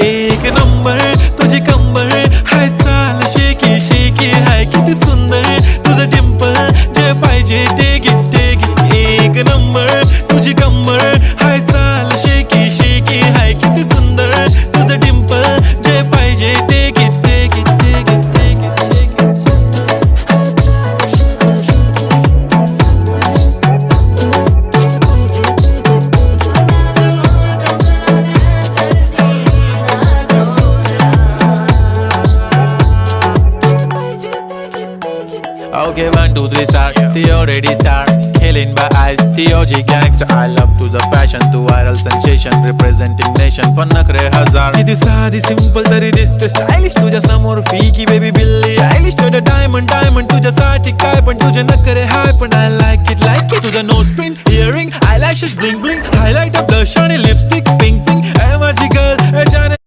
एक नंबर तुझी कंबर हाय, चाल शेकी शेकी हाय, किती सुंदर तुझं डिंपल, जे पाहिजे ते घे ते घे. एक नंबर तुझी कंबर हाय, चाल शेकी शेकी हाय, किती सुंदर तुझं डिंपल, जे पाहिजे ते घे ते घे ते घे ते घे. Okay, 1, 2, 3 start. The already starts. Killing by eyes. The OG gangster. I love to the passion, to viral sensation. Representing nation. पण नखरे हजार. किती साधी simple तरी दिसते stylish. तुझ्या समोर फीकी baby बिल्ली आयलिश. तुझं diamond diamond तुझ्यासाठी काय पण तुझे नखरे हाय पण I like it like it. तुझं nose pin, earring, eyelashes bling bling, highlighter, blush आणि lipstick pink pink. ए माझी girl, ए जाने